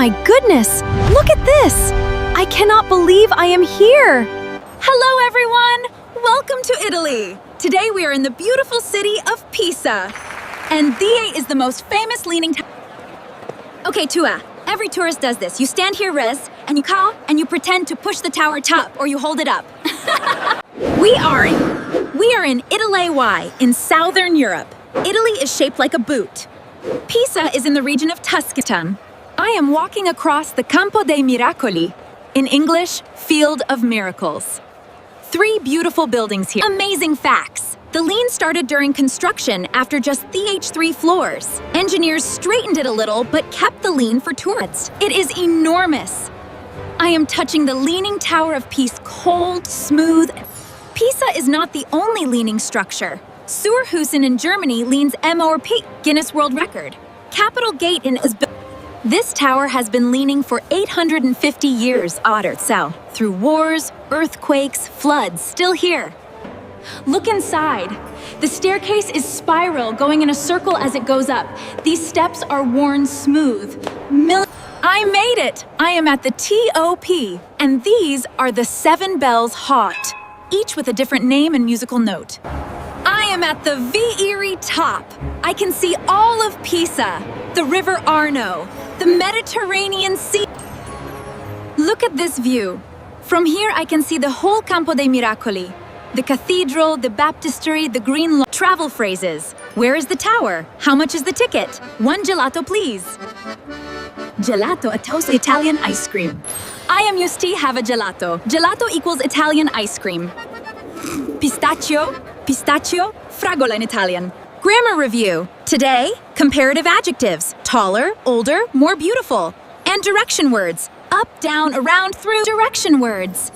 my goodness! Look at this! I cannot believe I am here! Hello, everyone! Welcome to Italy! Today we are in the beautiful city of Pisa. And the is the most famous leaning tower. Okay, Tua, every tourist does this. You stand here, Rez, and you call, and you pretend to push the tower top, or you hold it up. We are in Italy, in southern Europe. Italy is shaped like a boot. Pisa is in the region of Tuscany. I am walking across the Campo dei Miracoli, in English, Field of Miracles. 3 beautiful buildings here. Amazing facts. The lean started during construction after just 3 floors. Engineers straightened it a little, but kept the lean for tourists. It is enormous. I am touching the Leaning Tower of Pisa, cold, smooth. Pisa is not the only leaning structure. Surhusen in Germany leans MORP, Guinness World Record. Capitol Gate in This tower has been leaning for 850 years, so through wars, earthquakes, floods, still here. Look inside. The staircase is spiral, going in a circle as it goes up. These steps are worn smooth. I made it! I am at the TOP, and these are the 7 bells hot, each with a different name and musical note. I am at the Vieri top. I can see all of Pisa, the River Arno, the Mediterranean Sea. Look at this view. From here I can see the whole Campo dei Miracoli, the cathedral, the baptistry, the green lawn. Travel phrases. Where is the tower? How much is the ticket? 1 gelato, please. Gelato, a toast Italian ice cream. I am used to have a gelato. Gelato equals Italian ice cream. Pistachio, fragola in Italian. Grammar review. Today, comparative adjectives. Taller, older, more beautiful. And direction words. Up, down, around, through. Direction words.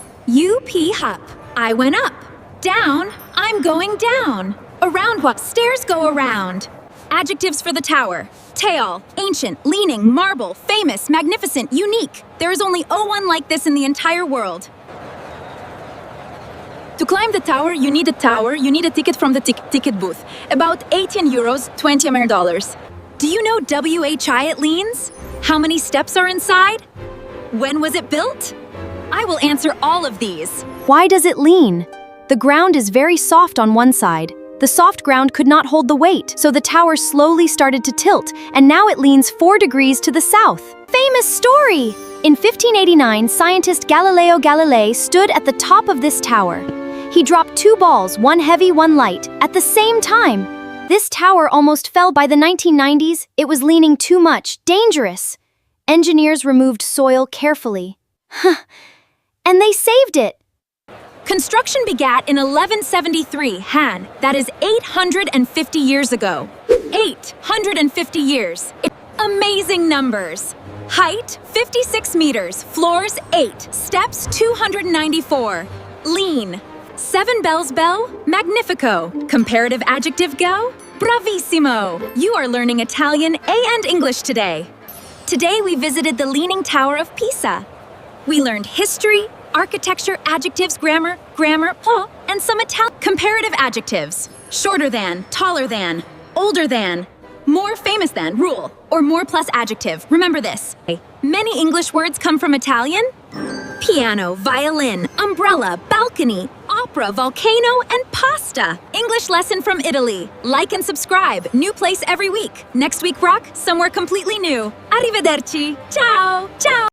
Up. I went up. Down. I'm going down. Around what? Stairs go around. Adjectives for the tower. Tall, ancient, leaning, marble, famous, magnificent, unique. There is only one like this in the entire world. To climb the tower, you need a ticket from the ticket booth. About 18 euros, 20 American dollars. Do you know WHI it leans? How many steps are inside? When was it built? I will answer all of these. Why does it lean? The ground is very soft on one side. The soft ground could not hold the weight, so the tower slowly started to tilt, and now it leans 4 degrees to the south. Famous story! In 1589, scientist Galileo Galilei stood at the top of this tower. He dropped 2 balls, one heavy, one light, at the same time. This tower almost fell by the 1990s. It was leaning too much, dangerous. Engineers removed soil carefully. And they saved it. Construction began in 1173, Han. That is 850 years ago. 850 years. Amazing numbers. Height, 56 meters. Floors, 8. Steps, 294. Lean. 7 bells bell, magnifico. Comparative adjective go, bravissimo. You are learning Italian and English today. Today we visited the Leaning Tower of Pisa. We learned history, architecture, adjectives, grammar, and some Italian. Comparative adjectives. Shorter than, taller than, older than, more famous than, rule, or more plus adjective. Remember this. Many English words come from Italian. Piano, violin, umbrella, balcony, opera, volcano, and pasta. English lesson from Italy. Like and subscribe. New place every week. Next week, rock, somewhere completely new. Arrivederci. Ciao. Ciao.